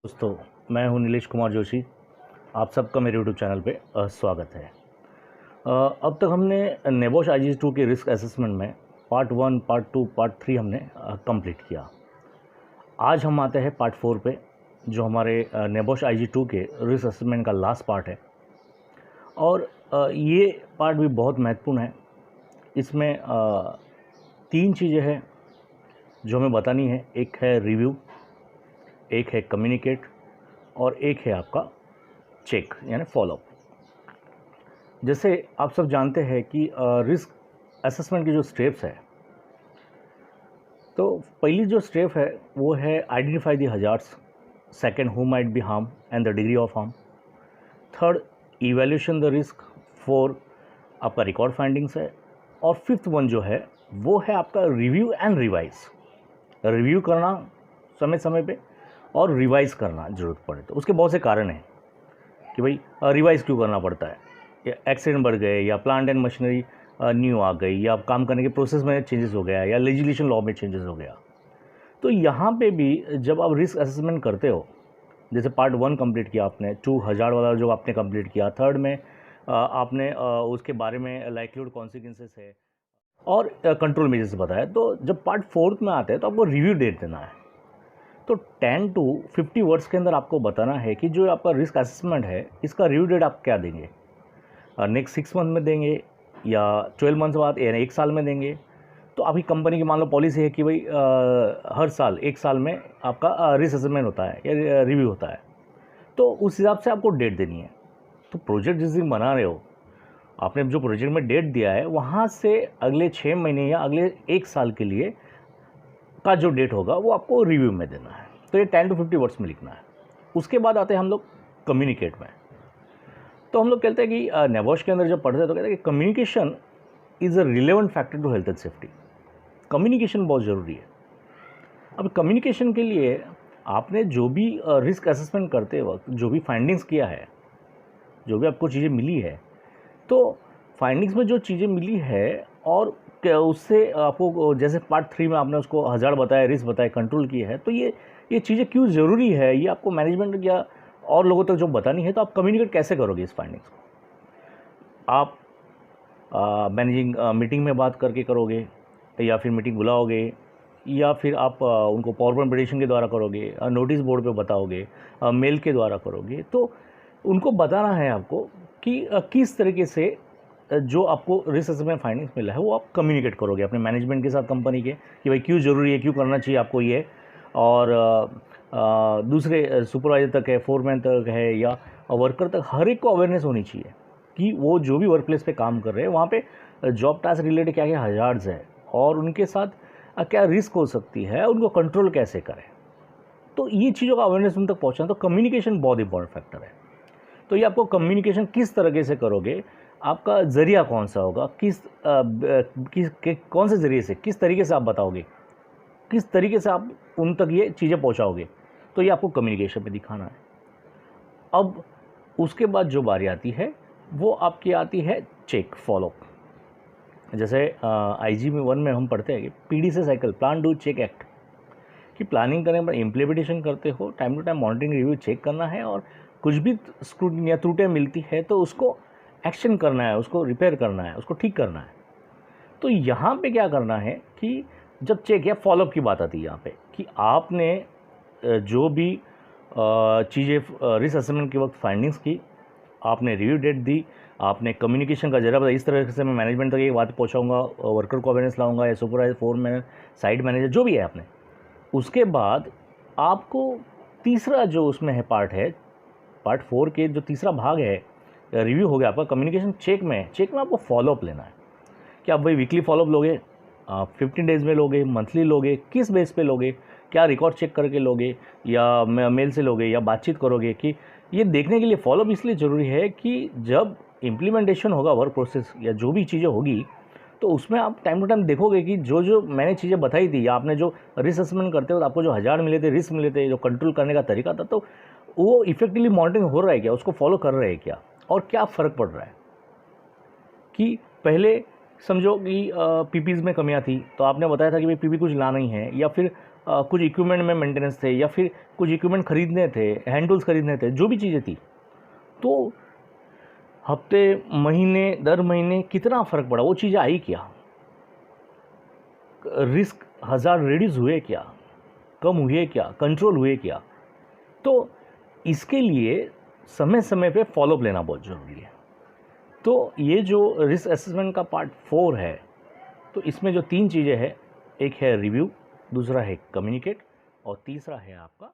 दोस्तों, मैं हूं नीलेश कुमार जोशी। आप सबका मेरे यूट्यूब चैनल पे स्वागत है। अब तक हमने नेबोश IGS-2 के रिस्क असेसमेंट में पार्ट 1, पार्ट 2, पार्ट 3 हमने कंप्लीट किया। आज हम आते हैं पार्ट 4 पे, जो हमारे नेबोश IGS-2 के रिस्क असेसमेंट का लास्ट पार्ट है। और ये पार्ट भी बहुत महत्वपूर्ण है। इसमें 3 चीज़ें हैं जो हमें बतानी है। एक है रिव्यू, एक है कम्युनिकेट और एक है आपका चेक यानी फॉलोअप। जैसे आप सब जानते हैं कि रिस्क असेसमेंट की जो स्टेप्स है, तो पहली जो स्टेप है वो है identify the hazards, second who might be harm and the degree of harm, third evaluation the risk, four आपका रिकॉर्ड फाइंडिंग्स है, और फिफ्थ वन जो है वो है आपका रिव्यू एंड रिवाइज। रिव्यू करना समय समय पे और रिवाइज करना ज़रूरत पड़े तो उसके बहुत से कारण हैं कि भाई रिवाइज क्यों करना पड़ता है। या एक्सीडेंट बढ़ गए, या प्लांट एंड मशीनरी न्यू आ गई, या काम करने के प्रोसेस में चेंजेस हो गया, या लेजिस्लेशन लॉ में चेंजेस हो गया। तो यहाँ पे भी जब आप रिस्क असेसमेंट करते हो, जैसे पार्ट 1 कंप्लीट किया आपने, 2000 वाला जो आपने कंप्लीट किया, थर्ड में आपने उसके बारे में लाइक्लीहुड कॉन्सिक्वेंसेस है और कंट्रोल मेजर्स बताया। तो जब पार्ट 4 में आते हैं तो आपको रिव्यू डेट देना है। तो 10 to 50 वर्ड्स के अंदर आपको बताना है कि जो आपका रिस्क असेसमेंट है, इसका रिव्यू डेट आप क्या देंगे। नेक्स्ट 6 मंथ में देंगे, या 12 मंथ बाद, यानी 1 साल में देंगे। तो अभी कंपनी की मान लो पॉलिसी है कि भाई हर साल 1 साल में आपका रिस्क असेसमेंट होता है या रिव्यू होता है, तो उस हिसाब से आपको डेट देनी है। तो प्रोजेक्ट जिस दिन बना रहे हो, आपने जो प्रोजेक्ट में डेट दिया है, वहाँ से अगले 6 महीने या अगले 1 साल के लिए का जो डेट होगा वो आपको रिव्यू में देना है। तो ये 10 to 50 वर्ड्स में लिखना है। उसके बाद आते हैं हम लोग कम्युनिकेट में। तो हम लोग कहते हैं कि नेबोश के अंदर जब पढ़ते हैं तो कहते हैं कि communication is a relevant factor to health and safety. Communication बहुत ज़रूरी है। अब कम्युनिकेशन के लिए आपने जो भी रिस्क असेसमेंट करते वक्त जो भी फाइंडिंग्स किया है, जो भी आपको चीज़ें मिली है, तो फाइंडिंग्स में जो चीज़ें मिली है और उससे आपको, जैसे पार्ट 3 में आपने उसको हज़ार बताया, रिस्क बताया, कंट्रोल किया है, तो ये चीज़ें क्यों ज़रूरी है, ये आपको मैनेजमेंट या और लोगों तक जो बतानी है, तो आप कम्युनिकेट कैसे करोगे इस फाइंडिंग्स को। आप मैनेजिंग मीटिंग में बात करके करोगे, या फिर मीटिंग बुलाओगे, या फिर आप उनको पावरपॉइंट प्रेजेंटेशन के द्वारा करोगे, नोटिस बोर्ड पे बताओगे, मेल के द्वारा करोगे। तो उनको बताना है आपको कि किस तरीके से जो आपको रिस्क असेसमेंट फाइंडिंग्स मिला है वो आप कम्युनिकेट करोगे अपने मैनेजमेंट के साथ, कंपनी के, कि भाई क्यों ज़रूरी है, क्यों करना चाहिए आपको ये, और दूसरे सुपरवाइजर तक है, फोरमैन तक है, या वर्कर तक, हर एक को अवेयरनेस होनी चाहिए कि वो जो भी वर्क प्लेस पे काम कर रहे हैं वहाँ पे जॉब टास्क रिलेटेड क्या क्या हजार्ड्स है और उनके साथ क्या रिस्क हो सकती है, उनको कंट्रोल कैसे करें। तो ये चीज़ों का अवेयरनेस उन तक पहुँचाना, तो कम्युनिकेशन बहुत इंपॉर्टेंट फैक्टर है। तो ये आपको कम्युनिकेशन किस तरीके से करोगे, आपका ज़रिया कौन सा होगा, कौन से ज़रिए से, किस तरीके से आप बताओगे, किस तरीके से आप उन तक ये चीज़ें पहुंचाओगे, तो ये आपको कम्युनिकेशन पे दिखाना है। अब उसके बाद जो बारी आती है वो आपकी आती है चेक, फॉलोअप। जैसे IG-1 में हम पढ़ते हैं कि PDCA cycle, plan do check act, कि प्लानिंग करने पर इम्प्लीमेंटेशन करते हो, time to time monitoring review check करना है, और कुछ भी स्क्रूटनी या त्रुटियाँ मिलती है तो उसको एक्शन करना है, उसको रिपेयर करना है, उसको ठीक करना है। तो यहाँ पे क्या करना है कि जब चेक या फॉलोअप की बात आती है यहाँ पे, कि आपने जो भी चीज़ें रिस्क असेसमेंट के वक्त फाइंडिंग्स की, आपने रिव्यू डेट दी, आपने कम्युनिकेशन का जरा बताया, इस तरह से मैं मैनेजमेंट तक ये बात पहुँचाऊँगा, वर्कर को अवेयरनेस लाऊंगा, या सुपरवाइजर, फोरमैन, साइट मैनेजर, जो भी है आपने। उसके बाद आपको तीसरा जो उसमें है पार्ट है, पार्ट 4 के जो तीसरा भाग है, रिव्यू हो गया आपका, कम्युनिकेशन। चेक में आपको फॉलोअप लेना है कि आप भाई वीकली फॉलोअप लोगे, आप 15 डेज़ में लोगे, मंथली लोगे, किस बेस पे लोगे, क्या रिकॉर्ड चेक करके लोगे, या मेल से लोगे, या बातचीत करोगे। कि ये देखने के लिए फॉलोअप इसलिए ज़रूरी है कि जब इम्प्लीमेंटेशन होगा वर्क प्रोसेस या जो भी चीज़ें होगी, तो उसमें आप टाइम टू टाइम देखोगे कि जो मैंने चीज़ें बताई थी, या आपने जो रिस्क असेसमेंट करते हो आपको जो हज़ार मिले थे, रिस्क मिले थे, जो कंट्रोल करने का तरीका था, तो वो इफेक्टिवली मॉनिटरिंग हो रहा है क्या, उसको फॉलो कर रहे हैं क्या, और क्या फ़र्क पड़ रहा है। कि पहले समझो कि पीपीज़ में कमियां थी, तो आपने बताया था कि भाई पीपी कुछ ला नहीं है, या फिर कुछ इक्विपमेंट में मेंटेनेंस थे या फिर कुछ इक्विपमेंट खरीदने थे, हैंड टूल्स खरीदने थे, जो भी चीज़ें थी, तो हफ्ते, महीने, दर महीने कितना फ़र्क पड़ा, वो चीज़ें आई क्या, रिस्क हज़ार रिड्यूस हुए क्या, कम हुए क्या, कंट्रोल हुए क्या। तो इसके लिए समय समय पे फॉलोअप लेना बहुत ज़रूरी है। तो ये जो रिस्क असेसमेंट का पार्ट 4 है, तो इसमें जो 3 चीज़ें हैं, एक है रिव्यू, दूसरा है कम्युनिकेट और तीसरा है आपका